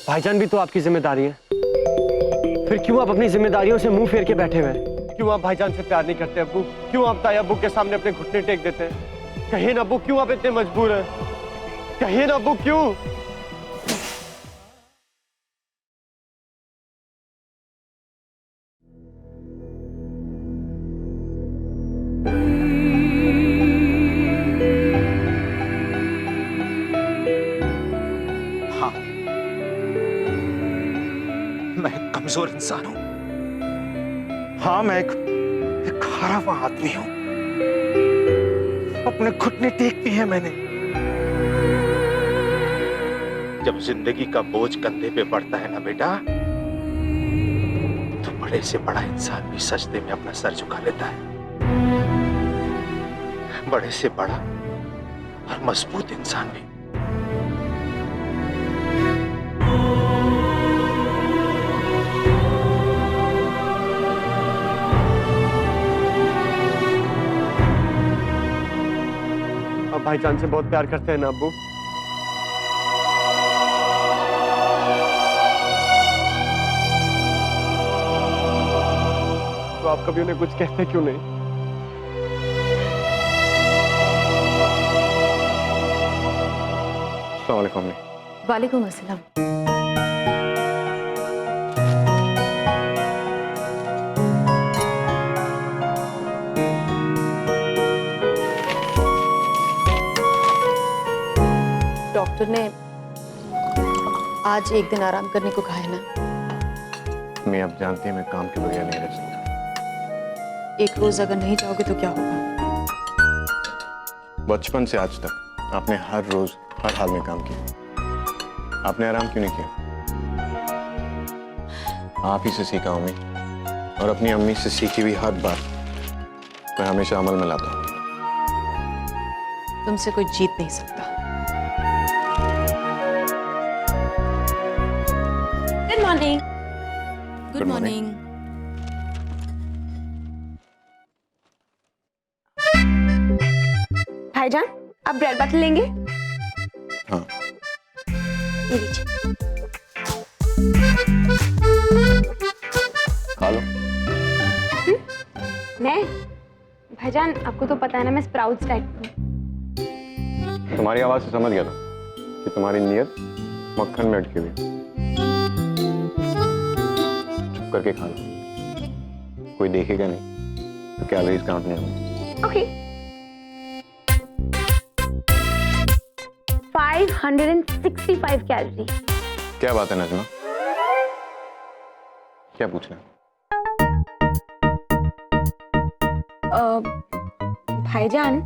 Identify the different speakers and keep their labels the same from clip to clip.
Speaker 1: भाईजान भी तो आपकी जिम्मेदारी है, फिर क्यों आप अपनी जिम्मेदारियों से मुंह फेर के बैठे हुए हैं? क्यों आप भाईजान से प्यार नहीं करते अब्बू? क्यों आप ताई अब्बू के सामने अपने घुटने टेक देते हैं? कहिए ना अब्बू, क्यों आप इतने मजबूर हैं? कहिए ना अब्बू, क्यों?
Speaker 2: हाँ, मैं एक कमजोर इंसान हूं। हाँ, मैं एक हारा हुआ आदमी हूं। अपने घुटने टेक दिए हैं मैंने। जब जिंदगी का बोझ कंधे पे पड़ता है ना बेटा, तो बड़े से बड़ा इंसान भी सजदे में अपना सर झुका लेता है। बड़े से बड़ा और मजबूत इंसान भी।
Speaker 1: आप भाईजान से बहुत प्यार करते हैं ना अब्बू? तो आप कभी उन्हें कुछ कहते क्यों नहीं? अस्सलाम वालेकुम।
Speaker 3: वालेकुम अस्सलाम। डॉक्टर ने आज एक दिन आराम करने को कहा है ना।
Speaker 4: मैं अब जानती है मैं काम के बगैर नहीं रह सकता।
Speaker 3: एक रोज अगर नहीं जाओगे तो क्या होगा?
Speaker 4: बचपन से आज तक आपने हर रोज हर हाल में काम किया, आपने आराम क्यों नहीं किया? आप ही से सीखा हूं मैं, और अपनी अम्मी से सीखी हुई हर बात मैं हमेशा अमल में लाता हूं।
Speaker 3: तुमसे कोई जीत नहीं सकता। Good morning. Good morning.
Speaker 5: भाईजान, आप ब्रेड बटर लेंगे?
Speaker 4: हाँ।
Speaker 5: ये लीजिए।
Speaker 4: खा लो।
Speaker 5: मैं भाईजान, आपको तो पता है ना मैं स्प्राउट्स टाइप हूँ।
Speaker 4: तुम्हारी आवाज से समझ गया था कि तुम्हारी नीयत मक्खन में अटकी हुई। चुप करके खा लो, कोई देखेगा नहीं तो कैलोरीज काउंट नहीं होंगी।
Speaker 5: ओके। 565 कैलोरी।
Speaker 4: क्या बात है नजमा, क्या पूछना है?
Speaker 5: भाईजान,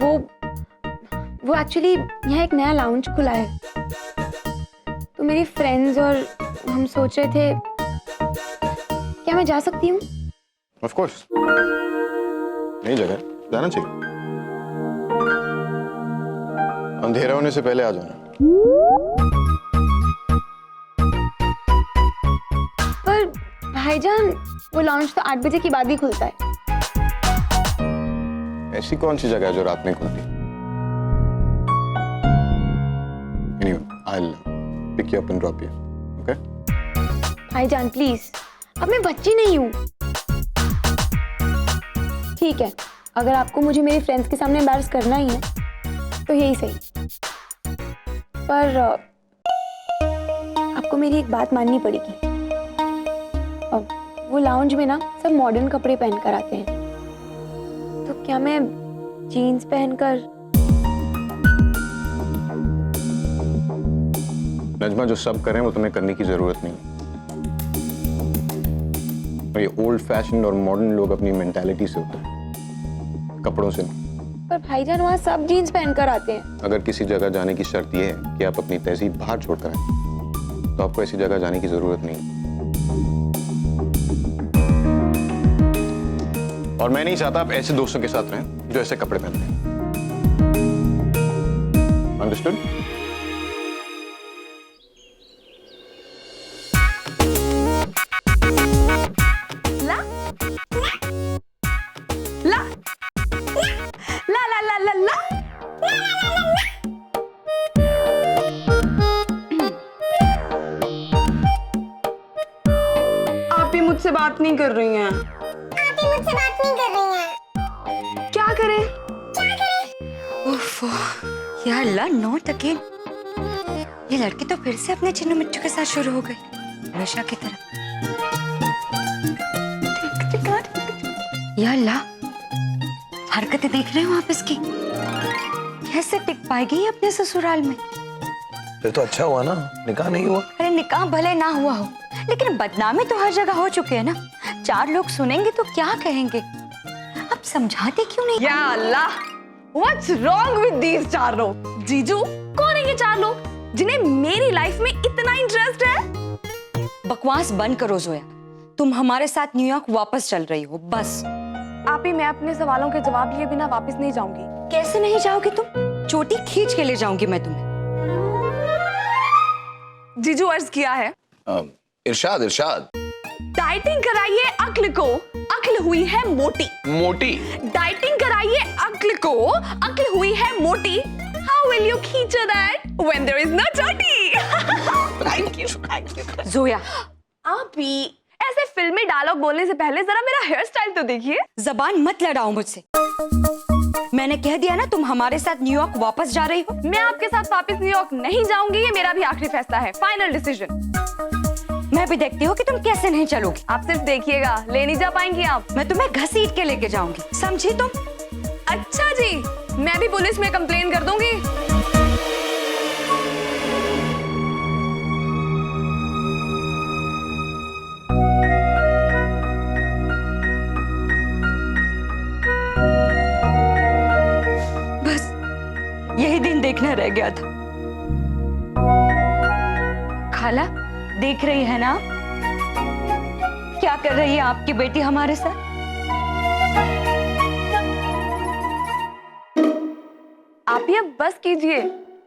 Speaker 5: वो एक्चुअली यहाँ एक नया लाउंज खुला है, तो मेरी फ्रेंड्स और हम सोच रहे थे क्या मैं जा सकती हूँ?
Speaker 4: ऑफ कोर्स, नई जगह जाना चाहिए। अंधेरा होने से पहले आ जाना।
Speaker 5: पर भाईजान, वो लाउंज तो 8 बजे के बाद ही खुलता है।
Speaker 4: ऐसी कौन सी जगह है जो रात में खुलती? Anyway, I'll pick you up and drop you. Okay?
Speaker 5: भाईजान प्लीज, अब मैं बच्ची नहीं हूँ। ठीक है, अगर आपको मुझे मेरे फ्रेंड्स के सामने एम्बैरस करना ही है तो यही सही, पर आपको मेरी एक बात माननी पड़ेगी। अब वो लाउंज में ना सब मॉडर्न कपड़े पहन कर आते हैं, तो क्या मैं जीन्स पहनकर?
Speaker 4: नजमा, जो सब करें वो तुम्हें करने की जरूरत नहीं। और ये ओल्ड फैशन और मॉडर्न लोग अपनी मेंटालिटी से होते हैं, कपड़ों से नहीं।
Speaker 5: पर भाईजान, वहाँ सब जीन्स पहनकर आते हैं।
Speaker 4: अगर किसी जगह जाने की शर्त यह है कि आप अपनी तहजीब बाहर छोड़कर आए, तो आपको ऐसी जगह जाने की जरूरत नहीं। और मैं नहीं चाहता आप ऐसे दोस्तों के साथ रहें जो ऐसे कपड़े पहनते हैं। अंडरस्टूड?
Speaker 5: ला ला ला ला
Speaker 3: ला ला ला। आप ही मुझसे बात नहीं कर रही हैं।
Speaker 6: आप ही मुझसे बात नहीं कर रही हैं।
Speaker 3: क्या करें?
Speaker 7: ओफो, या अल्लाह, नॉट अगेन। ये लड़की तो फिर से अपने चिन्नू मिट्टू के साथ शुरू हो गई, हमेशा की तरह। या अल्लाह, हरकतें देख रहे हो आप इसकी? कैसे टिक पाएगी ये अपने ससुराल में?
Speaker 2: फिर तो अच्छा हुआ ना, निकाह नहीं हुआ।
Speaker 7: अरे निकाह भले ना हुआ हो, लेकिन बदनामी तो हर जगह हो चुकी है ना। 4 लोग सुनेंगे तो क्या कहेंगे? अब समझाते क्यों नहीं?
Speaker 3: या अल्लाह, What's wrong with these 4 लोग? जीजू, कौन है ये 4 लोग जिन्हें मेरी लाइफ में इतना इंटरेस्ट है?
Speaker 7: बकवास बंद करो जोया, तुम हमारे साथ न्यूयॉर्क वापस चल रही हो, बस।
Speaker 3: आप ही, मैं अपने सवालों के जवाब लिए बिना वापस नहीं जाऊंगी।
Speaker 7: कैसे नहीं जाओगी तुम? चोटी खींच के ले जाऊंगी मैं तुम्हें।
Speaker 3: जीजू, अर्ज किया है।
Speaker 2: इरशाद इरशाद।
Speaker 3: डाइटिंग कराइए अक्ल को, अक्ल हुई है मोटी।
Speaker 2: मोटी।
Speaker 3: डाइटिंग कराइए अक्ल को, अक्ल हुई है मोटी। How will you feature that when there is no choti? Thank you.
Speaker 7: Zoya,
Speaker 3: आप ही ऐसे फिल्मी डायलॉग बोलने से पहले जरा मेरा हेयर स्टाइल तो देखिए।
Speaker 7: जबान मत लड़ाओ मुझसे। मैंने कह दिया ना, तुम हमारे साथ न्यूयॉर्क वापस जा रही हो।
Speaker 3: मैं आपके साथ वापस न्यूयॉर्क नहीं जाऊंगी, ये मेरा भी आखिरी फैसला है, फाइनल डिसीजन।
Speaker 7: मैं भी देखती हूँ कि तुम कैसे नहीं चलोगी।
Speaker 3: आप सिर्फ देखिएगा, ले नहीं जा पाएंगी आप।
Speaker 7: मैं तुम्हें घसीट के लेके जाऊंगी, समझी तुम?
Speaker 3: अच्छा जी, मैं भी पुलिस में कंप्लेन कर दूंगी।
Speaker 7: बस यही दिन देखना रह गया था। खाला, देख रही है ना क्या कर रही है आपकी बेटी हमारे साथ?
Speaker 3: आप ये अब बस कीजिए,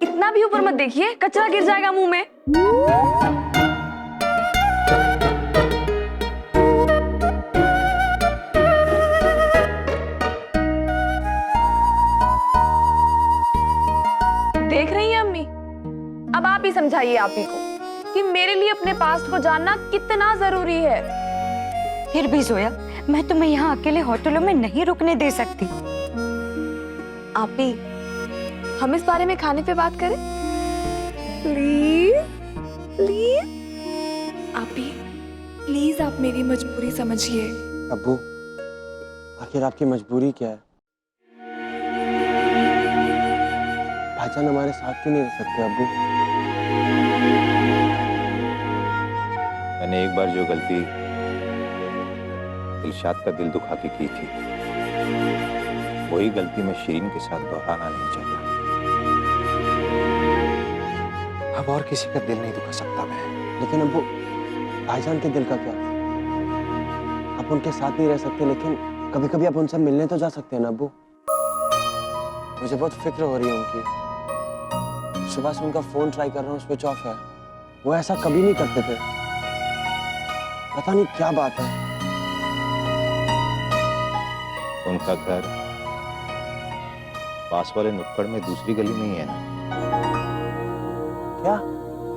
Speaker 3: इतना भी ऊपर मत देखिए, कचरा गिर जाएगा मुंह में। देख रही हैं अम्मी? अब आप ही समझाइए आप ही को कि मेरे लिए अपने पास्ट को जानना कितना जरूरी है।
Speaker 7: फिर भी जोया, मैं तुम्हें यहाँ अकेले होटलों में नहीं रुकने दे सकती।
Speaker 3: आप ही, हम इस बारे में खाने पे बात करें प्लीज प्लीज। आप ही प्लीज, आप मेरी मजबूरी समझिए।
Speaker 1: अब्बू, आखिर आपकी मजबूरी क्या है? भाईजान हमारे साथ क्यों नहीं रह सकते अब्बू?
Speaker 8: मैंने एक बार जो गलती दिलशाद का दिल दुखा के की थी, वही गलती मैं शिरीन के साथ दोहराना नहीं चाहता। अब और किसी का दिल नहीं दुखा सकता मैं।
Speaker 1: लेकिन अब्बू, भाईजान के दिल का क्या? आप उनके साथ नहीं रह सकते, लेकिन कभी कभी आप उनसे मिलने तो जा सकते हैं ना अब्बू। मुझे बहुत फिक्र हो रही है उनकी। सुबह से उनका फोन ट्राई कर रहा हूँ, स्विच ऑफ है। वो ऐसा कभी नहीं करते थे, पता नहीं क्या बात है।
Speaker 8: उनका घर पास वाले नुक्कड़ में दूसरी गली में ही है ना?
Speaker 1: क्या?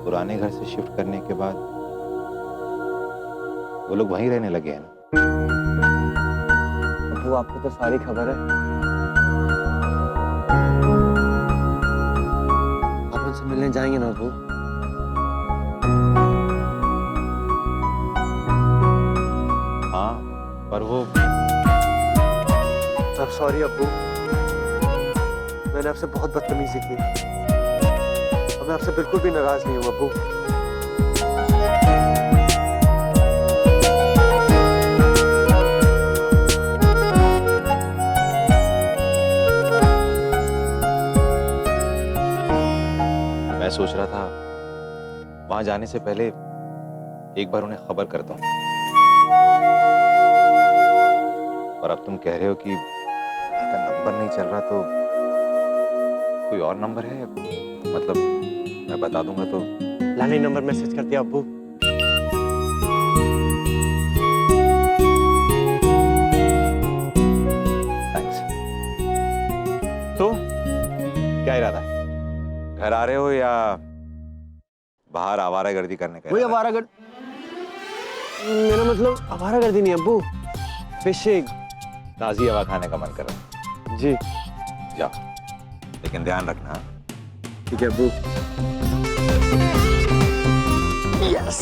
Speaker 8: पुराने घर से शिफ्ट करने के बाद वो लोग वहीं रहने लगे हैं ना?
Speaker 1: अब्बू, आपको तो सारी खबर है। आप उनसे मिलने जाएंगे ना अब्बू?
Speaker 8: हाँ, पर वो
Speaker 1: सॉरी अब्बू, मैंने आपसे बहुत बदतमीजी की और मैं आपसे बिल्कुल भी नाराज नहीं हूँ अब्बू।
Speaker 8: मैं सोच रहा था वहां जाने से पहले एक बार उन्हें खबर करता हूँ, और अब तुम कह रहे हो कि का नंबर नहीं चल रहा, तो कोई और नंबर है? मतलब मैं बता दूंगा तो।
Speaker 1: लाने नंबर मैसेज कर दिया अब्बू।
Speaker 8: थैंक्स। तो क्या इरादा है? घर आ रहे हो या बाहर आवारागर्दी करने का
Speaker 1: वही
Speaker 8: इरादा है?
Speaker 1: आवारागर्द मेरा मतलब आवारागर्दी नहीं अब्बू, फिशिंग।
Speaker 8: ताजी हवा खाने का मन कर रहा है।
Speaker 1: जी
Speaker 8: जाओ, लेकिन ध्यान रखना।
Speaker 1: ठीक है अब्बू। यस।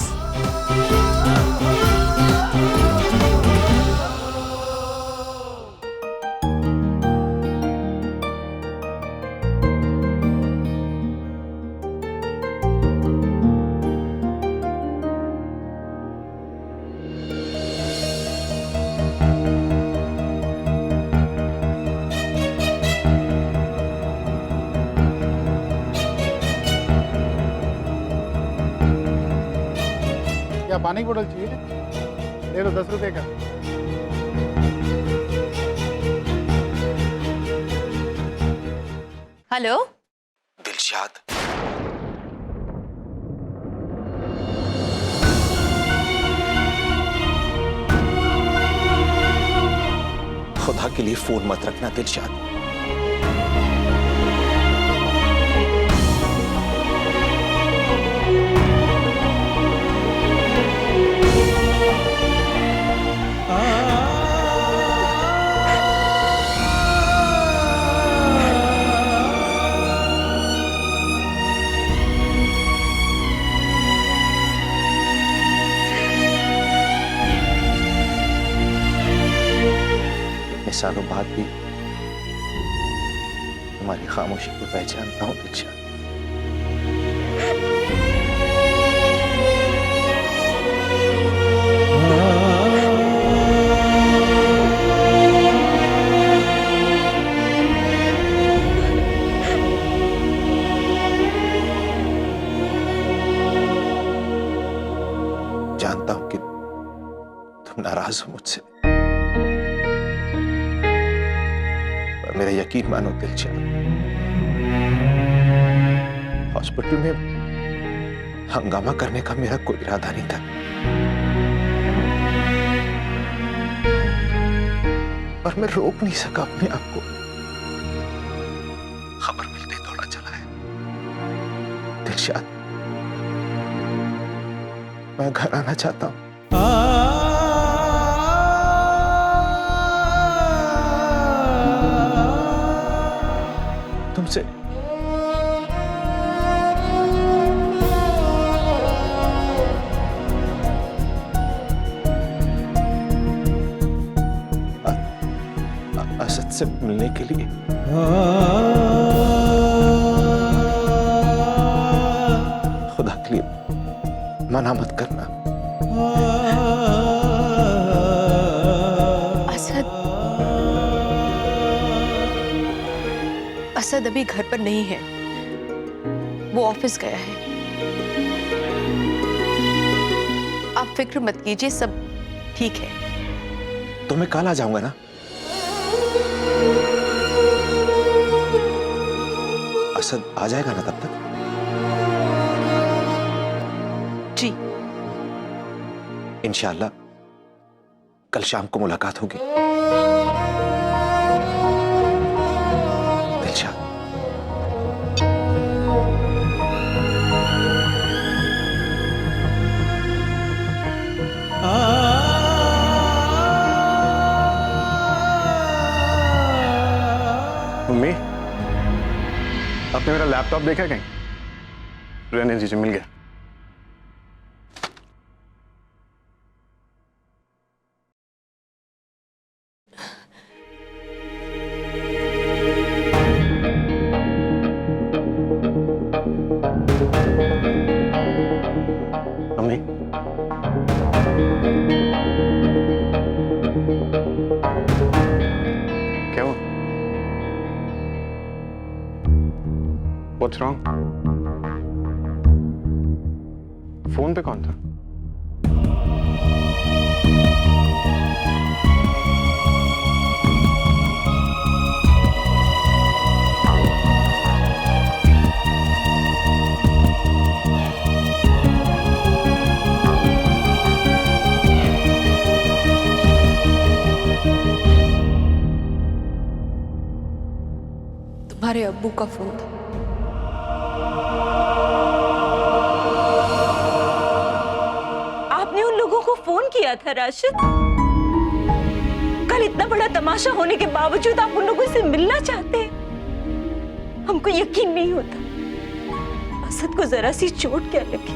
Speaker 9: क्या पानी की बोतल चाहिए? ले लो 10 रुपए का।
Speaker 3: हेलो,
Speaker 2: दिलशाद, खुदा के लिए फोन मत रखना दिलशाद। इतने सालों बाद भी तुम्हारी खामोशी को पहचानता हूं दिलशाद। जानता हूं कि तुम नाराज हो मुझसे, पर मेरा यकीन मानो दिलशाद, हॉस्पिटल में हंगामा करने का मेरा कोई इरादा नहीं था। पर मैं रोक नहीं सका अपने आप को। खबर मिलते ही दौड़ा चला है। दिलशाद, मैं घर आना चाहता हूं। तुमसे असद से मिलने के लिए। खुदा के लिए मना मत करना।
Speaker 3: असद अभी घर पर नहीं है, वो ऑफिस गया है। आप फिक्र मत कीजिए, सब ठीक है।
Speaker 2: तो मैं कल आ जाऊंगा ना? असद आ जाएगा ना तब तक?
Speaker 3: जी
Speaker 2: इंशाल्लाह कल शाम को मुलाकात होगी। दिलशाद,
Speaker 4: मम्मी, आपने मेरा लैपटॉप देखा कहीं? रहने दीजिए, मिल गया। मम्मी, क्या हुआ? What's wrong? फोन पे कौन था?
Speaker 3: तुम्हारे अब्बू का फोन।
Speaker 7: आपने उन लोगों को फोन किया था राशिद? कल इतना बड़ा तमाशा होने के बावजूद आप उन लोगों से मिलना चाहते हैं? हमको यकीन नहीं होता। असद को जरा सी चोट क्या लगी?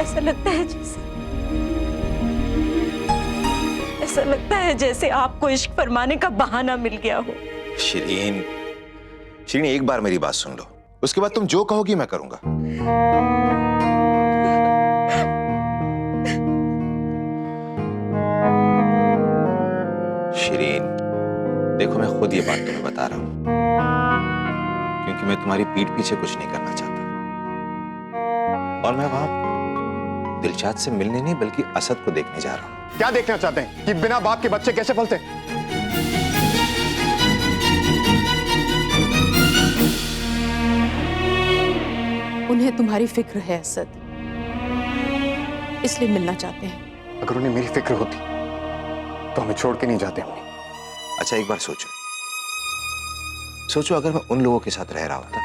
Speaker 7: ऐसा लगता है जैसे आपको इश्क फरमाने का बहाना मिल गया हो।
Speaker 8: शिरीन, शिरीन एक बार मेरी बात सुन लो, उसके बाद तुम जो कहोगी मैं करूंगा। शिरीन, देखो मैं खुद ये बात तुम्हें बता रहा हूं क्योंकि मैं तुम्हारी पीठ पीछे कुछ नहीं करना चाहता। और मैं वहां दिलशाद से मिलने नहीं बल्कि असद को देखने जा रहा हूं।
Speaker 4: क्या देखना चाहते हैं कि बिना बाप के बच्चे कैसे पलते?
Speaker 3: उन्हें तुम्हारी फिक्र है असद, इसलिए मिलना चाहते हैं।
Speaker 4: अगर उन्हें मेरी फिक्र होती तो हमें छोड़ के नहीं जाते अम्मी।
Speaker 8: अच्छा एक बार सोचो, सोचो अगर मैं उन लोगों के साथ रह रहा होता।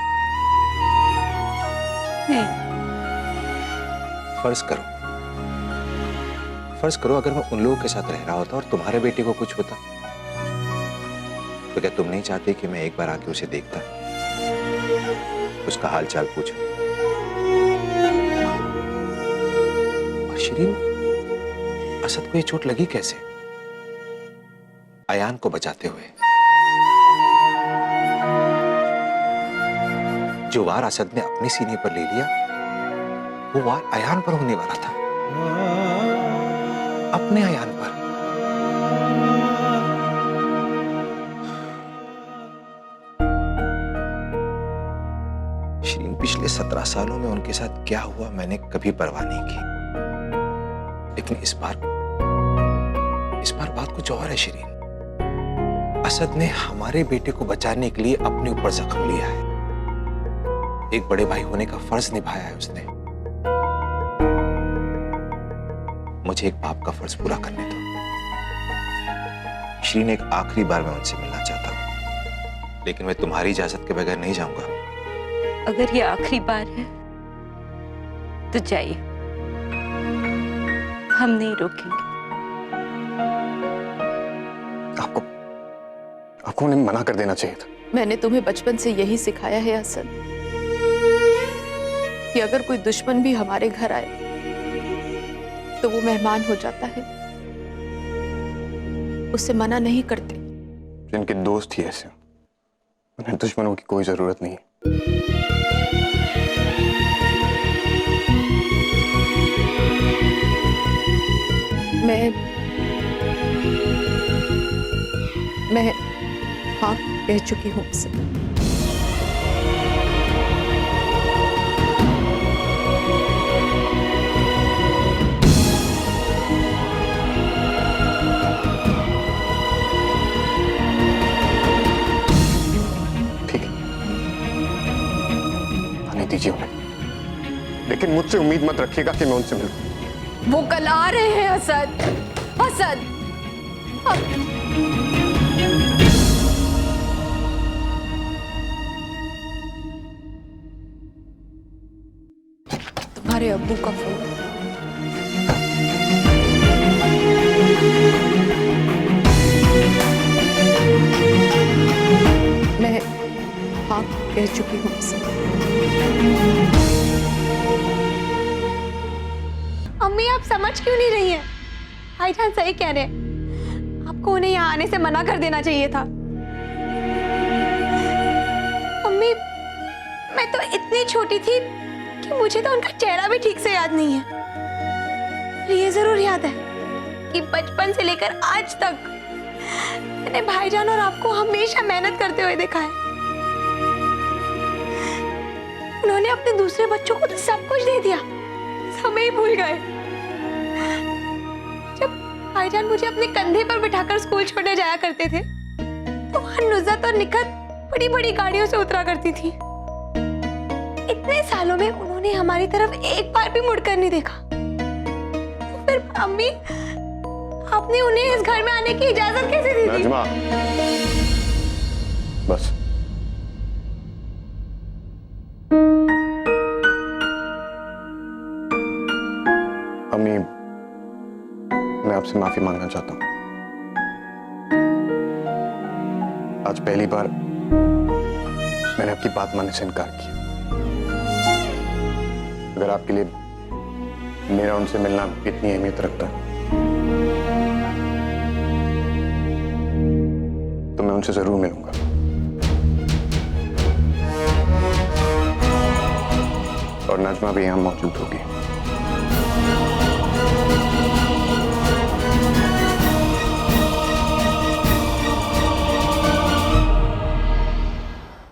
Speaker 8: फर्ज करो अगर मैं उन लोगों के साथ रह रहा होता और तुम्हारे बेटे को कुछ होता, तो क्या तुम नहीं चाहते कि मैं एक बार आके उसे देखता, उसका हाल चाल पूछूं? और शिरीन, असद को ये चोट लगी कैसे? अयान को बचाते हुए। जो वार असद ने अपने सीने पर ले लिया, वो वार अयान पर होने वाला था, अपने अयान पर। श्रीन, पिछले 17 सालों में उनके साथ क्या हुआ मैंने कभी परवाह नहीं की, लेकिन इस बार बात कुछ और है श्रीन। असद ने हमारे बेटे को बचाने के लिए अपने ऊपर जख्म लिया है। एक बड़े भाई होने का फर्ज निभाया है उसने। मुझे एक बाप का फर्ज पूरा करने दो। श्रीन, एक आखिरी बार मैं उनसे मिलना चाहता हूं, लेकिन मैं तुम्हारी इजाजत के बगैर नहीं जाऊंगा।
Speaker 7: अगर ये आखिरी बार है तो जाइए, हम नहीं रोकेंगे।
Speaker 4: आपको उन्हें मना कर देना चाहिए था।
Speaker 3: मैंने तुम्हें बचपन से यही सिखाया है असद कि अगर कोई दुश्मन भी हमारे घर आए तो वो मेहमान हो जाता है, उसे मना नहीं करते।
Speaker 4: जिनके दोस्त ही ऐसे, उन्हें दुश्मनों की कोई जरूरत नहीं है।
Speaker 3: मैं हाँ कह चुकी हूँ उसे।
Speaker 4: ठीक है, आने दीजिए उन्हें, लेकिन मुझसे उम्मीद मत रखिएगा कि मैं उनसे मिलूं।
Speaker 3: वो कल आ रहे हैं असद। तुम्हारे अब्बू का फोन। मैं हाँ कह चुकी हूँ उसे।
Speaker 5: अम्मी आप समझ क्यों नहीं रही हैं? भाईजान सही कह रहे हैं, आपको उन्हें यहाँ आने से मना कर देना चाहिए था। अम्मी, मैं तो इतनी छोटी थी कि मुझे तो उनका चेहरा भी ठीक से याद नहीं है। पर ये जरूर याद है कि बचपन से लेकर आज तक मैंने भाईजान और आपको हमेशा मेहनत करते हुए देखा है। उन्होंने अपने दूसरे बच्चों को तो सब कुछ दे दिया, हमें ही भूल गए। जब भाईजान मुझे अपने कंधे पर बिठाकर स्कूल छोड़ने जाया करते थे तो वहां नुज़त और निखत बड़ी बड़ी गाड़ियों से उतरा करती थी। इतने सालों में उन्होंने हमारी तरफ एक बार भी मुड़कर नहीं देखा। तो फिर अम्मी, आपने उन्हें इस घर में आने की इजाजत कैसे दी थी?
Speaker 4: नजमा, बस। अम्मी, मैं आपसे माफी मांगना चाहता हूं। आज पहली बार मैंने आपकी बात मानने से इनकार किया। अगर आपके लिए मेरा उनसे मिलना इतनी अहमियत रखता है तो मैं उनसे जरूर मिलूंगा। और नजमा भी यहां मौजूद होगी।